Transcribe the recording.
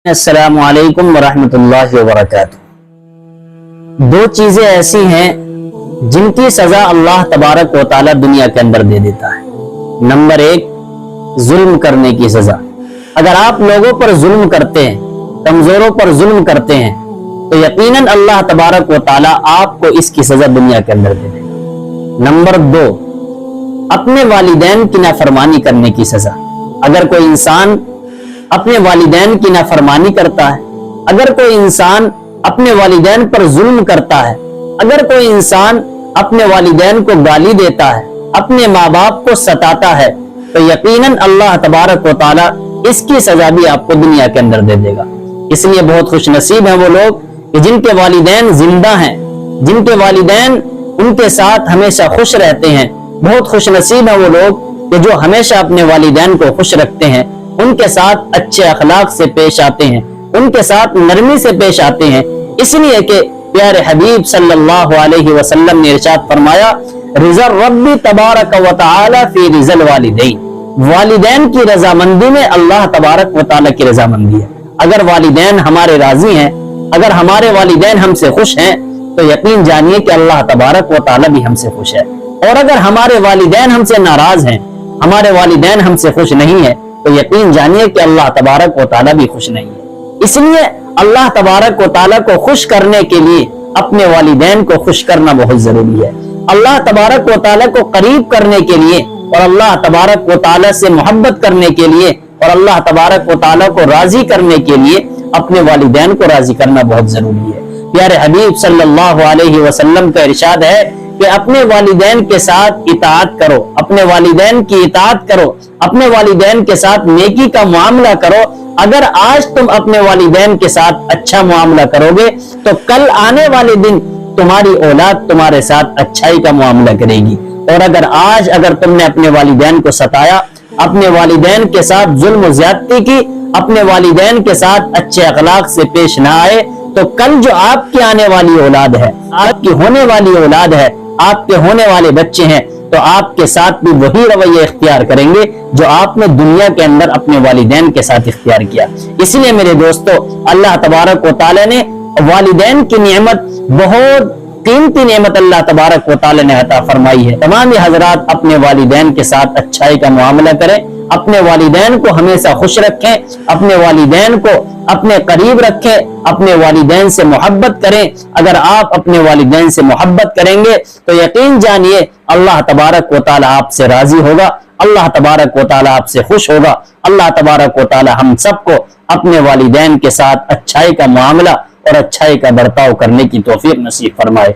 السلام علیکم ورحمۃ اللہ وبرکاتہ۔ دو چیزیں ایسی ہیں جن کی سزا اللہ تبارک و تعالی دنیا کے اندر دے دیتا ہے۔ نمبر ایک، ظلم کرنے کی سزا۔ اگر آپ لوگوں پر ظلم کرتے ہیں، کمزوروں پر ظلم کرتے ہیں، تو یقیناً اللہ تبارک و تعالی آپ کو اس کی سزا دنیا کے اندر دے دے گا۔ نمبر دو، اپنے والدین کی نافرمانی کرنے کی سزا۔ اگر کوئی انسان اپنے والدین کی نافرمانی کرتا ہے، اگر کوئی انسان اپنے والدین پر ظلم کرتا ہے، اگر کوئی انسان اپنے والدین کو گالی دیتا ہے، اپنے ماں باپ کو ستاتا ہے، تو یقیناً اللہ تبارک و تعالی اس کی سزا بھی آپ کو دنیا کے اندر دے دے گا۔ اس لیے بہت خوش نصیب ہیں وہ لوگ کہ جن کے والدین زندہ ہیں، جن کے والدین ان کے ساتھ ہمیشہ خوش رہتے ہیں۔ بہت خوش نصیب ہیں وہ لوگ کہ جو ہمیشہ اپنے والدین کو خوش رکھتے ہیں، ان کے ساتھ اچھے اخلاق سے پیش آتے ہیں، ان کے ساتھ نرمی سے پیش آتے ہیں۔ اس لیے کہ پیارے حبیب صلی اللہ علیہ وسلم نے ارشاد فرمایا، رضا رب تبارک و تعالی فی رضا الوالدین۔ والدین کی رضامندی میں اللہ تبارک و تعالی کی رضامندی ہے۔ اگر والدین ہمارے راضی ہیں، اگر ہمارے والدین ہم سے خوش ہیں، تو یقین جانیے کہ اللہ تبارک و تعالی بھی ہم سے خوش ہے۔ اور اگر ہمارے والدین ہم سے ناراض ہیں، ہمارے والدین ہم سے خوش نہیں ہیں، تو یقین جانیے کہ اللہ تبارک و تعالی بھی خوش نہیں ہے۔ اس لیے اللہ تبارک و تعالی کو خوش کرنے کے لیے اپنے والدین کو خوش کرنا بہت ضروری ہے۔ اللہ تبارک و تعالی کو قریب کرنے کے لیے اور اللہ تبارک و تعالی سے محبت کرنے کے لیے اور اللہ تبارک و تعالی کو راضی کرنے کے لیے اپنے والدین کو راضی کرنا بہت ضروری ہے۔ پیارے حبیب صلی اللہ علیہ وسلم کا ارشاد ہے کہ اپنے والدین کے ساتھ اطاعت کرو، اپنے والدین کی اطاعت کرو، اپنے والدین کے ساتھ نیکی کا معاملہ کرو۔ اگر آج تم اپنے والدین کے ساتھ اچھا معاملہ کرو گے تو کل آنے والے دن تمہاری اولاد تمہارے ساتھ اچھائی کا معاملہ کرے گی۔ اور اگر تم نے اپنے والدین کو ستایا، اپنے والدین کے ساتھ ظلم و زیادتی کی، اپنے والدین کے ساتھ اچھے اخلاق سے پیش نہ آئے، تو کل جو آپ کی آنے والی اولاد ہے، آپ کی ہونے والی اولاد ہے، آپ کے ہونے والے بچے ہیں، تو آپ کے ساتھ بھی وہی رویہ اختیار کریں گے جو آپ نے دنیا کے اندر اپنے والدین کے ساتھ اختیار کیا۔ اس لیے میرے دوستو، اللہ تبارک و تعالی نے والدین کی نعمت، بہت قیمتی نعمت اللہ تبارک و تعالی نے عطا فرمائی ہے۔ تمام حضرات اپنے والدین کے ساتھ اچھائی کا معاملہ کریں، اپنے والدین کو ہمیشہ خوش رکھیں، اپنے والدین کو اپنے قریب رکھیں، اپنے والدین سے محبت کریں۔ اگر آپ اپنے والدین سے محبت کریں گے تو یقین جانیے اللہ تبارک و تعالی آپ سے راضی ہوگا، اللہ تبارک و تعالی آپ سے خوش ہوگا۔ اللہ تبارک و تعالی ہم سب کو اپنے والدین کے ساتھ اچھائی کا معاملہ اور اچھائی کا برتاؤ کرنے کی توفیق نصیب فرمائے۔